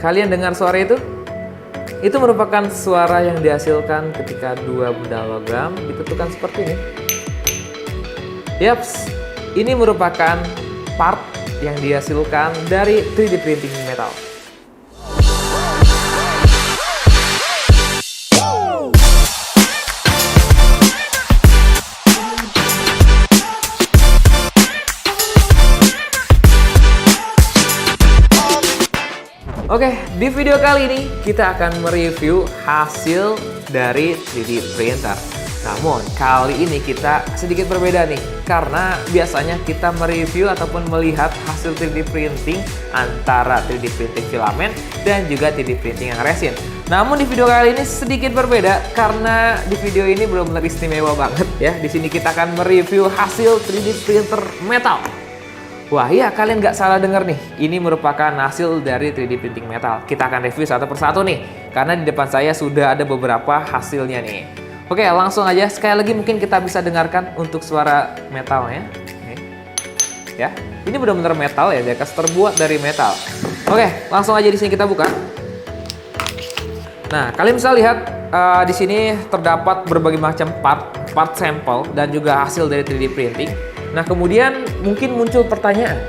kalian dengar suara itu? Itu merupakan suara yang dihasilkan ketika dua benda logam ditentukan seperti ini. Yaps, ini merupakan part yang dihasilkan dari 3D printing metal. Oke, di video kali ini kita akan mereview hasil dari 3D printer. Namun, kali ini kita sedikit berbeda nih, karena biasanya kita mereview ataupun melihat hasil 3D printing antara 3D printing filament dan juga 3D printing yang resin. Namun di video kali ini sedikit berbeda, karena di video ini benar-benar istimewa banget ya. Di sini kita akan mereview hasil 3D printer metal. Wah iya, kalian nggak salah dengar nih, ini merupakan hasil dari 3D printing metal. Kita akan review satu persatu nih, karena di depan saya sudah ada beberapa hasilnya nih. Oke, langsung aja, sekali lagi mungkin kita bisa dengarkan untuk suara metalnya. Nih. Ya, ini benar-benar metal ya, Zeekers, terbuat dari metal. Oke, langsung aja di sini kita buka. Nah, kalian bisa lihat di sini terdapat berbagai macam part sampel dan juga hasil dari 3D printing. Nah, kemudian mungkin muncul pertanyaan,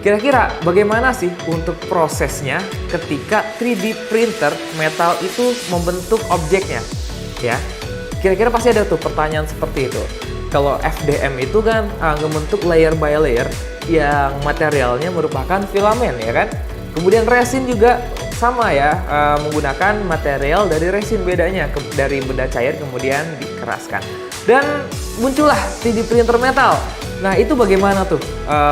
kira-kira bagaimana sih untuk prosesnya ketika 3D printer metal itu membentuk objeknya? Ya, kira-kira pasti ada tuh pertanyaan seperti itu. Kalau FDM itu kan membentuk layer by layer yang materialnya merupakan filamen, ya kan? Kemudian resin juga sama ya, menggunakan material dari resin, bedanya dari benda cair kemudian dikeraskan. Dan muncullah 3D printer metal. Nah, itu bagaimana tuh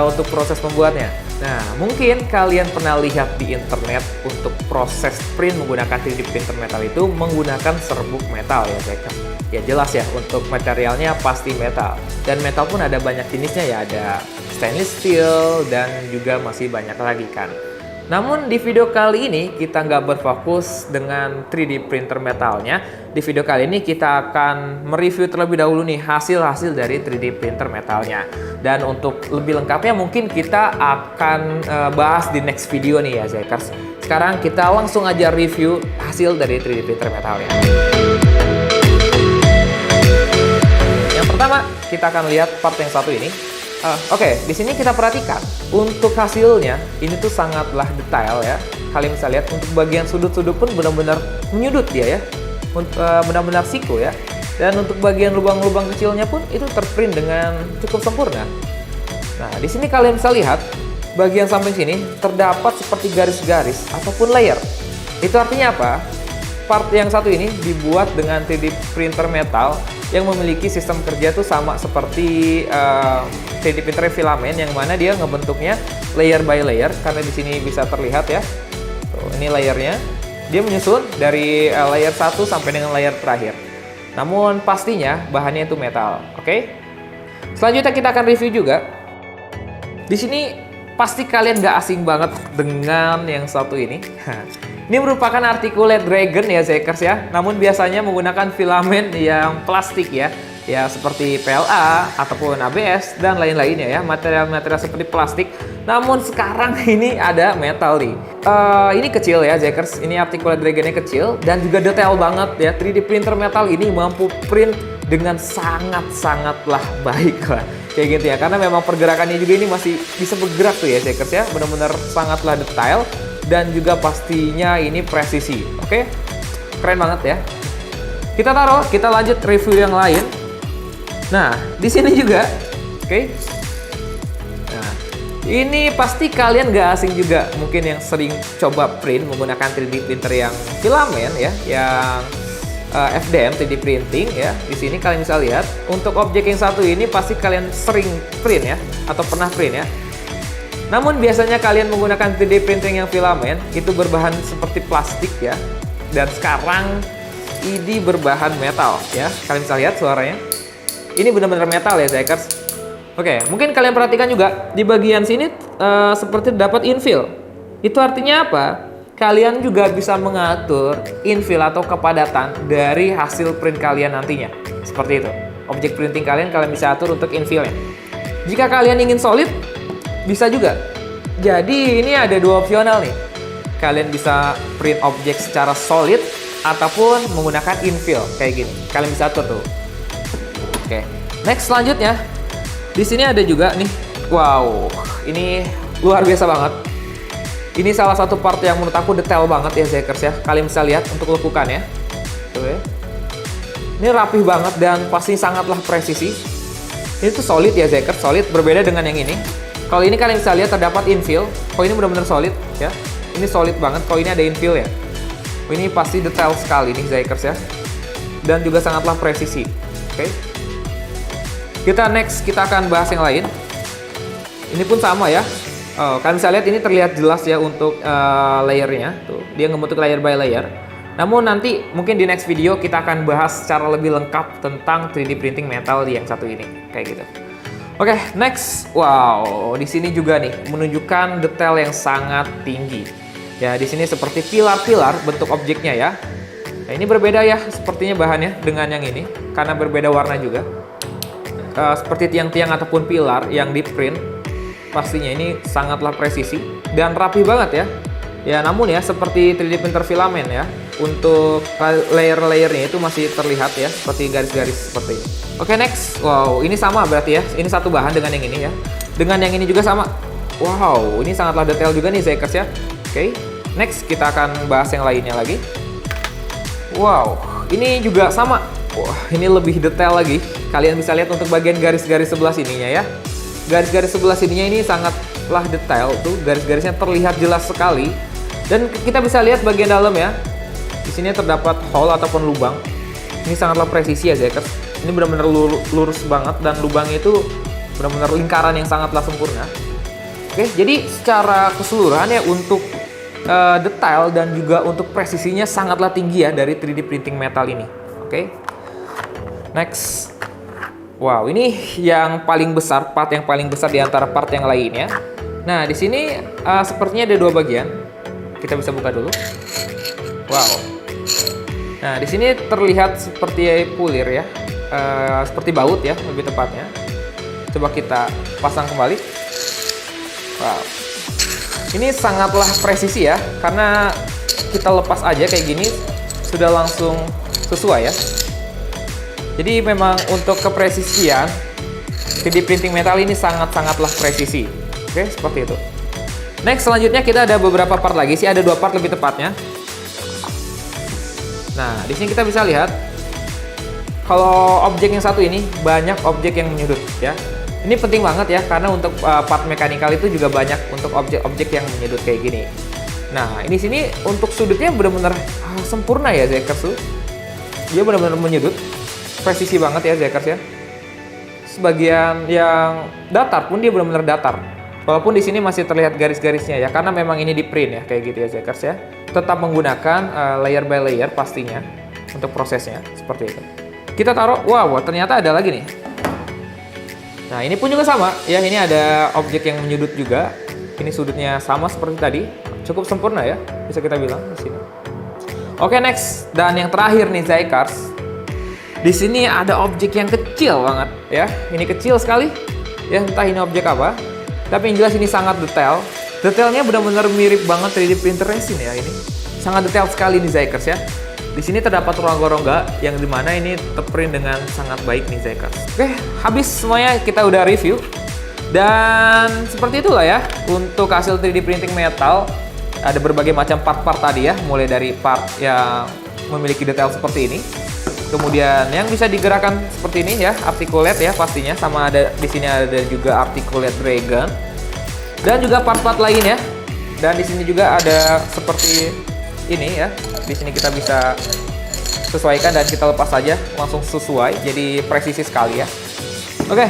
untuk proses pembuatnya? Nah, mungkin kalian pernah lihat di internet untuk proses print menggunakan 3D printer metal itu menggunakan serbuk metal ya, Zeekers. Ya jelas ya, untuk materialnya pasti metal. Dan metal pun ada banyak jenisnya ya, ada stainless steel dan juga masih banyak lagi kan. Namun di video kali ini kita nggak berfokus dengan 3D printer metalnya. Di video kali ini kita akan mereview terlebih dahulu nih hasil-hasil dari 3D printer metalnya. Dan untuk lebih lengkapnya mungkin kita akan bahas di next video nih ya, Zeekers. Sekarang kita langsung aja review hasil dari 3D printer metalnya. Yang pertama kita akan lihat part yang satu ini. Oke, di sini kita perhatikan untuk hasilnya ini tuh sangatlah detail ya. Kalian bisa lihat untuk bagian sudut-sudut pun benar-benar menyudut dia ya, benar-benar siku ya. Dan untuk bagian lubang-lubang kecilnya pun itu terprint dengan cukup sempurna. Nah, di sini kalian bisa lihat bagian samping sini terdapat seperti garis-garis ataupun layer. Itu artinya apa? Part yang satu ini dibuat dengan 3D printer metal yang memiliki sistem kerja tuh sama seperti 3D printer filamen, yang mana dia ngebentuknya layer by layer, karena di sini bisa terlihat ya. Tuh, ini layernya. Dia menyusun dari layer 1 sampai dengan layer terakhir. Namun pastinya bahannya itu metal, oke? Selanjutnya kita akan review juga. Di sini pasti kalian nggak asing banget dengan yang satu ini. Ini merupakan articulate dragon ya, Zeekers ya. Namun biasanya menggunakan filamen yang plastik ya. Ya seperti PLA ataupun ABS dan lain-lainnya ya. Material-material seperti plastik. Namun sekarang ini ada metal nih. Ini kecil ya, Zeekers. Ini articulate dragonnya kecil dan juga detail banget ya. 3D printer metal ini mampu print dengan sangat-sangatlah baik lah. Kayak gitu ya. Karena memang pergerakannya juga ini masih bisa bergerak tuh ya, Zeekers ya. Benar-benar sangatlah detail. Dan juga pastinya ini presisi, oke? Keren banget ya. Kita taruh, kita lanjut review yang lain. Nah, di sini juga, oke? Nah, ini pasti kalian nggak asing juga, mungkin yang sering coba print menggunakan 3D printer yang filamen ya, yang FDM 3D printing ya. Di sini kalian bisa lihat untuk objek yang satu ini pasti kalian sering print ya, atau pernah print ya. Namun biasanya kalian menggunakan 3D printing yang filamen itu berbahan seperti plastik ya. Dan sekarang ini berbahan metal ya. Kalian bisa lihat suaranya. Ini benar-benar metal ya, Zeekers. Oke, mungkin kalian perhatikan juga di bagian sini seperti dapat infill. Itu artinya apa? Kalian juga bisa mengatur infill atau kepadatan dari hasil print kalian nantinya. Seperti itu. Objek printing kalian bisa atur untuk infillnya. Jika kalian ingin solid, bisa juga. Jadi ini ada dua opsional nih. kalian bisa print objek secara solid ataupun menggunakan infill kayak gini. Kalian bisa atur tuh. Oke, next selanjutnya di sini ada juga nih. Wow, ini luar biasa banget. Ini salah satu part yang menurut aku detail banget ya Zekers ya. Kalian bisa lihat untuk lekukannya. Oke. Ini rapih banget dan pasti sangatlah presisi. Ini tuh solid ya Zekers, solid, berbeda dengan yang ini. Kalau ini kalian bisa lihat terdapat infill. Kalau ini benar-benar solid ya. Ini solid banget. Kalau ini ada infill ya. Ini pasti detail sekali nih Zekers ya. Dan juga sangatlah presisi. Oke. Kita akan bahas yang lain. Ini pun sama ya. Kalian bisa lihat ini terlihat jelas ya untuk layernya. Tuh, dia ngebentuk layer by layer. Namun nanti mungkin di next video kita akan bahas secara lebih lengkap tentang 3D printing metal di yang satu ini, kayak gitu. Oke, next. Wow, di sini juga nih menunjukkan detail yang sangat tinggi. Ya, di sini seperti pilar-pilar bentuk objeknya ya. Nah, ini berbeda ya sepertinya bahannya dengan yang ini karena berbeda warna juga. Seperti tiang-tiang ataupun pilar yang di print, pastinya ini sangatlah presisi dan rapi banget ya. Ya, namun ya seperti 3D printer filamen ya, untuk layer-layernya itu masih terlihat ya seperti garis-garis seperti ini. Oke, next. Wow, ini sama berarti ya. Ini satu bahan dengan yang ini ya. Dengan yang ini juga sama. Wow, ini sangatlah detail juga nih Zekers ya. Oke, next kita akan bahas yang lainnya lagi. Wow, ini juga sama. Wah, ini lebih detail lagi. Kalian bisa lihat untuk bagian garis-garis sebelah sininya ya. Garis-garis sebelah sininya ini sangatlah detail tuh, garis-garisnya terlihat jelas sekali. Dan kita bisa lihat bagian dalam ya. Di sini terdapat hole ataupun lubang. Ini sangatlah presisi ya Zekers. Ini benar-benar lurus banget dan lubangnya itu benar-benar lingkaran yang sangatlah sempurna. Oke, jadi secara keseluruhan ya untuk detail dan juga untuk presisinya sangatlah tinggi ya dari 3D printing metal ini. Oke. Next. Wow, ini yang paling besar, part yang paling besar di antara part yang lainnya. Nah, di sini sepertinya ada dua bagian. Kita bisa buka dulu. Wow. Nah, di sini terlihat seperti pulir ya, seperti baut ya, lebih tepatnya. Coba kita pasang kembali. Wow. Ini sangatlah presisi ya, karena kita lepas aja kayak gini sudah langsung sesuai ya. Jadi memang untuk kepresisian 3D printing metal ini sangat-sangatlah presisi. Oke, seperti itu. Next, selanjutnya kita ada beberapa part lagi sih, ada dua part lebih tepatnya. Nah, di sini kita bisa lihat kalau objek yang satu ini banyak objek yang menyudut ya. Ini penting banget ya karena untuk part mekanikal itu juga banyak untuk objek-objek yang menyudut kayak gini. Nah, ini sini untuk sudutnya benar-benar sempurna ya Zekers. Dia benar-benar menyudut. Presisi banget ya Zekers ya. Sebagian yang datar pun dia benar-benar datar. Walaupun di sini masih terlihat garis-garisnya ya, karena memang ini di print ya, kayak gitu ya Zekers ya. Tetap menggunakan layer by layer pastinya untuk prosesnya, seperti itu. Kita taruh, wow, ternyata ada lagi nih. Nah, ini pun juga sama ya, ini ada objek yang menyudut juga. Ini sudutnya sama seperti tadi, cukup sempurna ya, bisa kita bilang di sini. Oke, next, dan yang terakhir nih Zekers. Di sini ada objek yang kecil banget ya, ini kecil sekali ya, entah ini objek apa. Tapi yang jelas ini sangat detail. Detailnya benar-benar mirip banget 3D printer resin ya ini. Sangat detail sekali nih Zekers ya. Di sini terdapat rongga-rongga yang dimana ini terprint dengan sangat baik nih Zekers. Oke, habis semuanya kita udah review. Dan seperti itulah ya untuk hasil 3D printing metal. Ada berbagai macam part-part tadi ya, mulai dari part yang memiliki detail seperti ini. Kemudian yang bisa digerakkan seperti ini ya, articulate ya pastinya, sama ada di sini ada juga articulate dragon. Dan juga part-part lain ya. Dan di sini juga ada seperti ini ya. Di sini kita bisa sesuaikan dan kita lepas saja langsung sesuai. Jadi presisi sekali ya. Oke,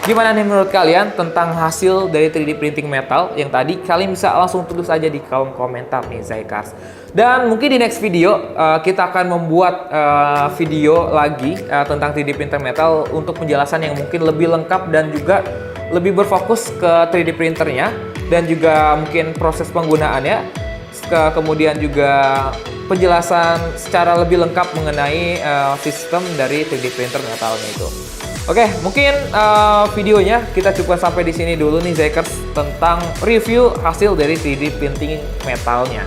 gimana nih menurut kalian tentang hasil dari 3D printing metal yang tadi? Kalian bisa langsung tulis aja di kolom komentar nih Zekers. Dan mungkin di next video kita akan membuat video lagi tentang 3D printer metal untuk penjelasan yang mungkin lebih lengkap dan juga lebih berfokus ke 3D printernya dan juga mungkin proses penggunaannya, kemudian juga penjelasan secara lebih lengkap mengenai sistem dari 3D printer metalnya itu. Oke, mungkin videonya kita cukupkan sampai di sini dulu nih Zekers tentang review hasil dari 3D printing metalnya.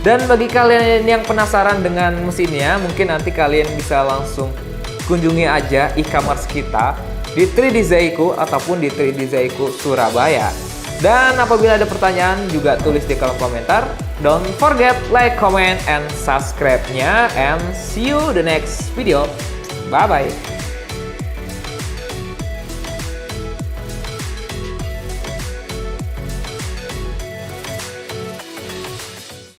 Dan bagi kalian yang penasaran dengan mesinnya, mungkin nanti kalian bisa langsung kunjungi aja e-commerce kita di 3D Zaiku ataupun di 3D Zaiku Surabaya. Dan apabila ada pertanyaan juga tulis di kolom komentar. Don't forget like, comment, and subscribe-nya. And see you the next video. Bye-bye.